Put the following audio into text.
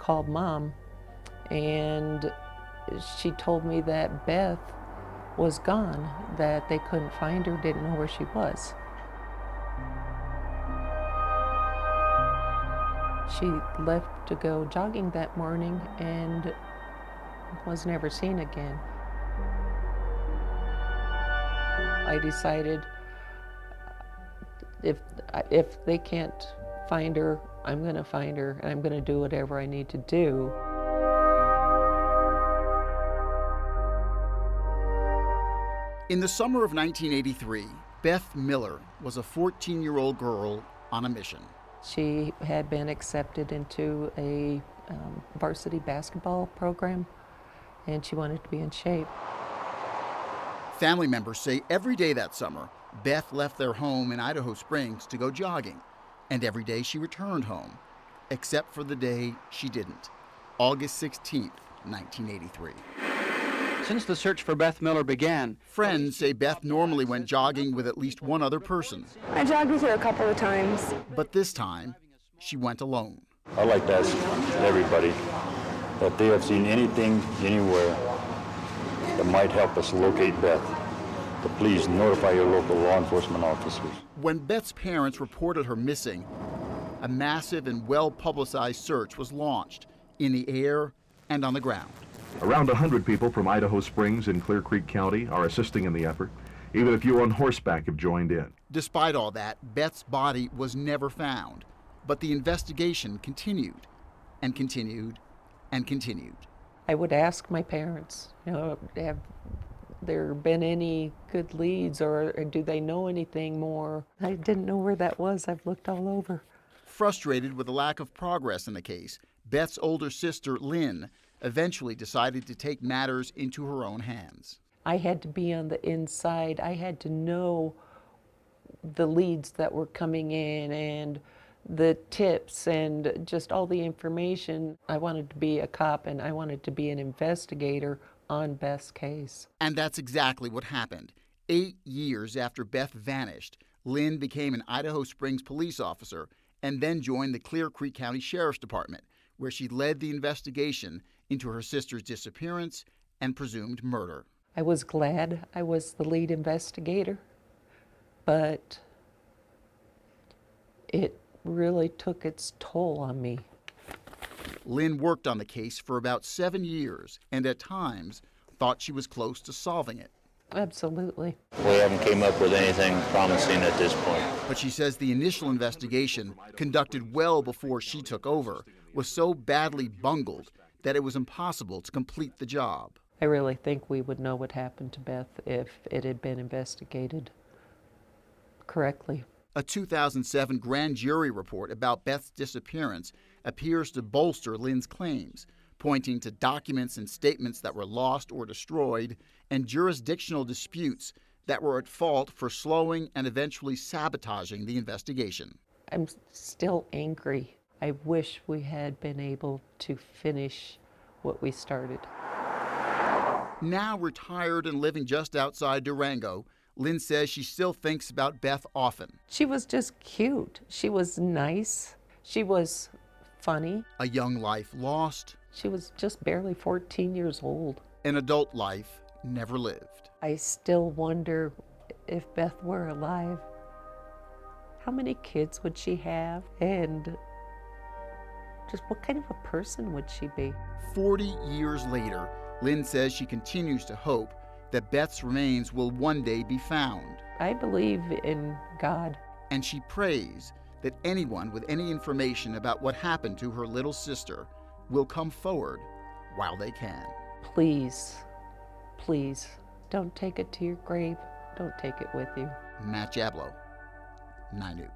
called Mom, and she told me that Beth was gone, that they couldn't find her, didn't know where she was. She left to go jogging that morning and was never seen again. I decided if they can't find her, I'm going to find her, and I'm going to do whatever I need to do. In the summer of 1983, Beth Miller was a 14-year-old girl on a mission. She had been accepted into a varsity basketball program, and she wanted to be in shape. Family members say every day that summer, Beth left their home in Idaho Springs to go jogging, and every day she returned home, except for the day she didn't, August 16th, 1983. Since the search for Beth Miller began, Friends say Beth normally went jogging with at least one other person. I jogged with her a couple of times. But this time, she went alone. I'd like to ask everybody that they have seen anything, anywhere, that might help us locate Beth, to please notify your local law enforcement officers. When Beth's parents reported her missing, a massive and well-publicized search was launched in the air and on the ground. Around 100 people from Idaho Springs and Clear Creek County are assisting in the effort. Even a few on horseback have joined in. Despite all that, Beth's body was never found, but the investigation continued and continued and continued. I would ask my parents, have there been any good leads, or do they know anything more? I didn't know where that was. I've looked all over. Frustrated with the lack of progress in the case, Beth's older sister, Lynn, eventually decided to take matters into her own hands. I had to be on the inside. I had to know the leads that were coming in and the tips and just all the information. I wanted to be a cop, and I wanted to be an investigator on Beth's case. And that's exactly what happened. 8 years after Beth vanished, Lynn became an Idaho Springs police officer and then joined the Clear Creek County Sheriff's Department, where she led the investigation into her sister's disappearance and presumed murder. I was glad I was the lead investigator, but it really took its toll on me. Lynn worked on the case for about 7 years and at times thought she was close to solving it. Absolutely. We haven't came up with anything promising at this point. But she says the initial investigation, conducted well before she took over, was so badly bungled that it was impossible to complete the job. I really think we would know what happened to Beth if it had been investigated correctly. A 2007 grand jury report about Beth's disappearance appears to bolster Lynn's claims, pointing to documents and statements that were lost or destroyed and jurisdictional disputes that were at fault for slowing and eventually sabotaging the investigation. I'm still angry. I wish we had been able to finish what we started. Now retired and living just outside Durango, Lynn says she still thinks about Beth often. She was just cute. She was nice. She was funny. A young life lost. She was just barely 14 years old. An adult life never lived. I still wonder if Beth were alive, how many kids would she have? And just what kind of a person would she be? 40 years later, Lynn says she continues to hope that Beth's remains will one day be found. I believe in God. And she prays that anyone with any information about what happened to her little sister will come forward while they can. Please, please, don't take it to your grave. Don't take it with you. Matt Jablow, 9 News.